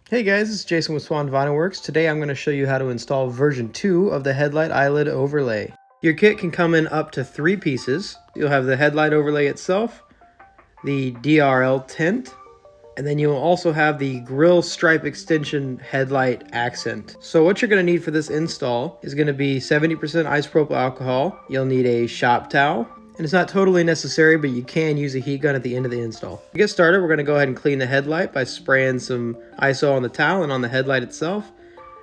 Hey guys, it's Jason with Swan Vinyl Works. Today I'm going to show you how to install version 2 of the Headlight Eyelid overlay. Your kit can come in up to 3 pieces. You'll have the headlight overlay itself, the DRL tint, and then you'll also have the Grille stripe extension headlight accent. So what you're going to need for this install is going to be 70% isopropyl alcohol. You'll need a shop towel. And it's not totally necessary, but you can use a heat gun at the end of the install. To get started, we're going to go ahead and clean the headlight by spraying some ISO on the towel and on the headlight itself.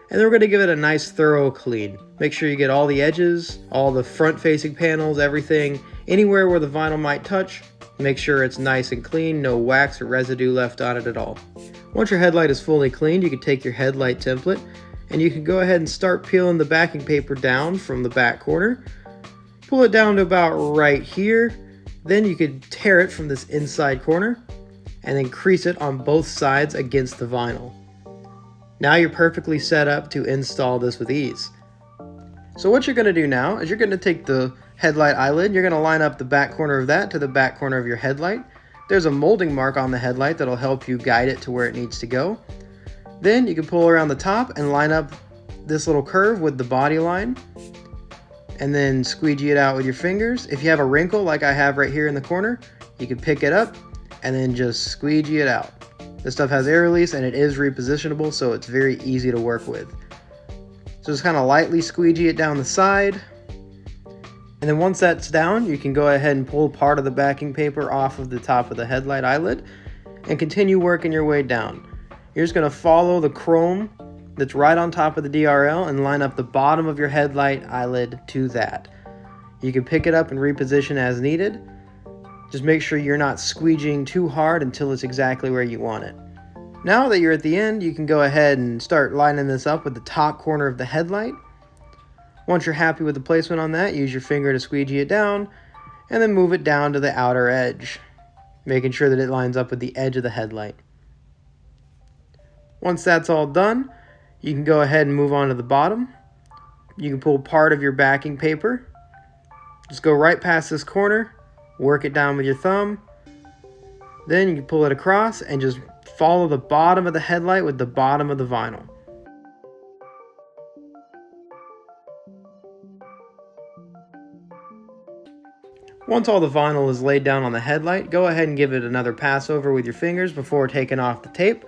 And then we're going to give it a nice thorough clean. Make sure you get all the edges, all the front facing panels, everything, anywhere where the vinyl might touch. Make sure it's nice and clean, no wax or residue left on it at all. Once your headlight is fully cleaned, you can take your headlight template and you can go ahead and start peeling the backing paper down from the back corner. Pull it down to about right here. Then you could tear it from this inside corner and then crease it on both sides against the vinyl. Now you're perfectly set up to install this with ease. So what you're going to do now is you're going to take the headlight eyelid, you're going to line up the back corner of that to the back corner of your headlight. There's a molding mark on the headlight that'll help you guide it to where it needs to go. Then you can pull around the top and line up this little curve with the body line, and then squeegee it out with your fingers. If you have a wrinkle like I have right here in the corner, you can pick it up and then just squeegee it out. This stuff has air release and it is repositionable, so it's very easy to work with. So just kind of lightly squeegee it down the side. And then once that's down, you can go ahead and pull part of the backing paper off of the top of the headlight eyelid and continue working your way down. You're just going to follow the chrome that's right on top of the DRL and line up the bottom of your headlight eyelid to that. You can pick it up and reposition as needed. Just make sure you're not squeegeeing too hard until it's exactly where you want it. Now that you're at the end, you can go ahead and start lining this up with the top corner of the headlight. Once you're happy with the placement on that, use your finger to squeegee it down and then move it down to the outer edge, making sure that it lines up with the edge of the headlight. Once that's all done, you can go ahead and move on to the bottom. You can pull part of your backing paper. Just go right past this corner, work it down with your thumb. Then you can pull it across and just follow the bottom of the headlight with the bottom of the vinyl. Once all the vinyl is laid down on the headlight, go ahead and give it another pass over with your fingers before taking off the tape.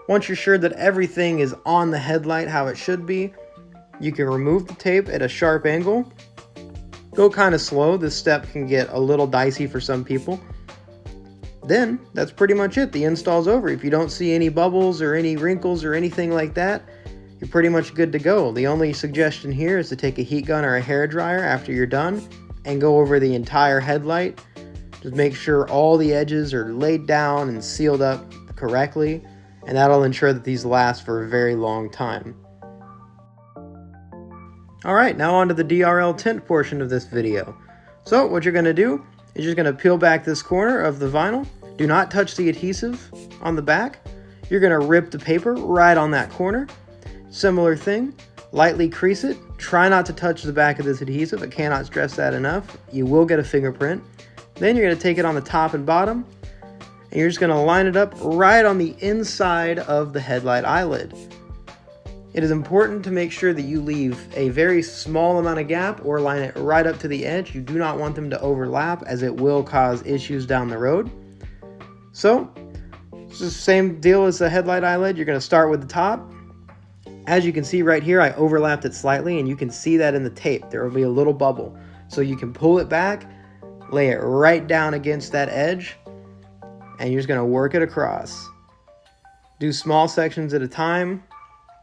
Once you're sure that everything is on the headlight how it should be, you can remove the tape at a sharp angle. Go kind of slow, this step can get a little dicey for some people. Then, that's pretty much it, the install's over. If you don't see any bubbles or any wrinkles or anything like that, you're pretty much good to go. The only suggestion here is to take a heat gun or a hair dryer after you're done and go over the entire headlight. Just make sure all the edges are laid down and sealed up correctly, and that'll ensure that these last for a very long time. Alright, now on to the DRL tint portion of this video. So what you're going to do is you're going to peel back this corner of the vinyl. Do not touch the adhesive on the back. You're going to rip the paper right on that corner. Similar thing, lightly crease it. Try not to touch the back of this adhesive. I cannot stress that enough. You will get a fingerprint. Then you're going to take it on the top and bottom, and you're just going to line it up right on the inside of the headlight eyelid. It is important to make sure that you leave a very small amount of gap or line it right up to the edge. You do not want them to overlap, as it will cause issues down the road. So, it's the same deal as the headlight eyelid. You're going to start with the top. As you can see right here, I overlapped it slightly, and you can see that in the tape. There will be a little bubble. So you can pull it back, lay it right down against that edge, and you're just going to work it across. Do small sections at a time.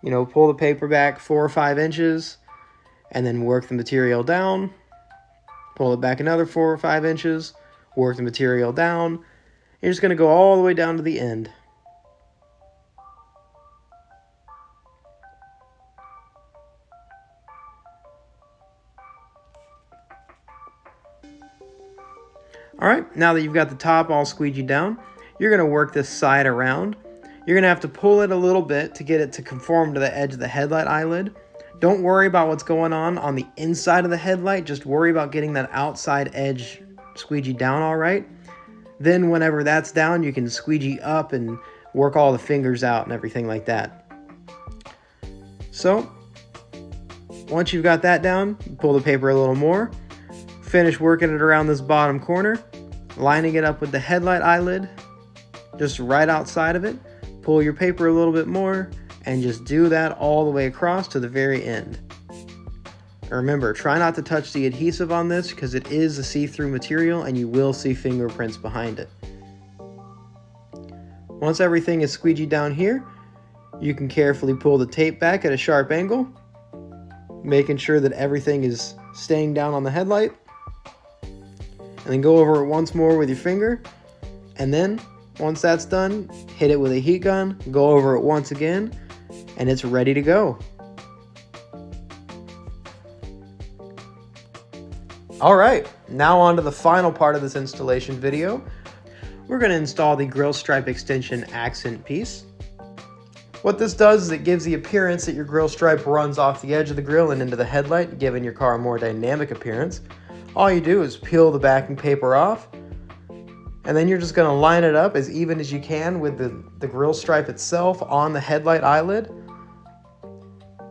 You know, pull the paper back 4 or 5 inches and then work the material down. Pull it back another 4 or 5 inches, work the material down. You're just going to go all the way down to the end. Alright, now that you've got the top all squeegeed down, you're going to work this side around. You're going to have to pull it a little bit to get it to conform to the edge of the headlight eyelid. Don't worry about what's going on the inside of the headlight. Just worry about getting that outside edge squeegee down all right. Then whenever that's down, you can squeegee up and work all the fingers out and everything like that. So once you've got that down, pull the paper a little more, finish working it around this bottom corner, lining it up with the headlight eyelid, just right outside of it. Pull your paper a little bit more and just do that all the way across to the very end. Remember, try not to touch the adhesive on this because it is a see-through material and you will see fingerprints behind it. Once everything is squeegeed down here, you can carefully pull the tape back at a sharp angle, making sure that everything is staying down on the headlight. And then go over it once more with your finger, and then once that's done, hit it with a heat gun, go over it once again, and it's ready to go. Alright, now on to the final part of this installation video. We're going to install the grill stripe extension accent piece. What this does is it gives the appearance that your grill stripe runs off the edge of the grill and into the headlight, giving your car a more dynamic appearance. All you do is peel the backing paper off, and then you're just going to line it up as even as you can with the grill stripe itself on the headlight eyelid.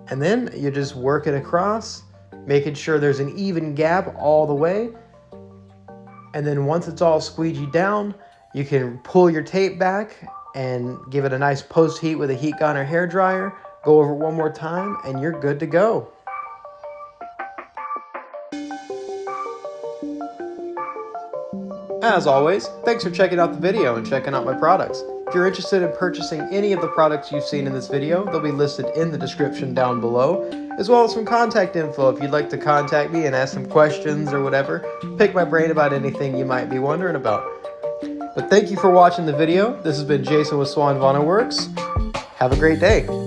And then you just work it across, making sure there's an even gap all the way. And then once it's all squeegeed down, you can pull your tape back and give it a nice post heat with a heat gun or hair dryer. Go over it one more time and you're good to go. As always, thanks for checking out the video and checking out my products. If you're interested in purchasing any of the products you've seen in this video, they'll be listed in the description down below, as well as some contact info if you'd like to contact me and ask some questions or whatever. Pick my brain about anything you might be wondering about. But thank you for watching the video. This has been Jason with Swan Vinyl Works. Have a great day.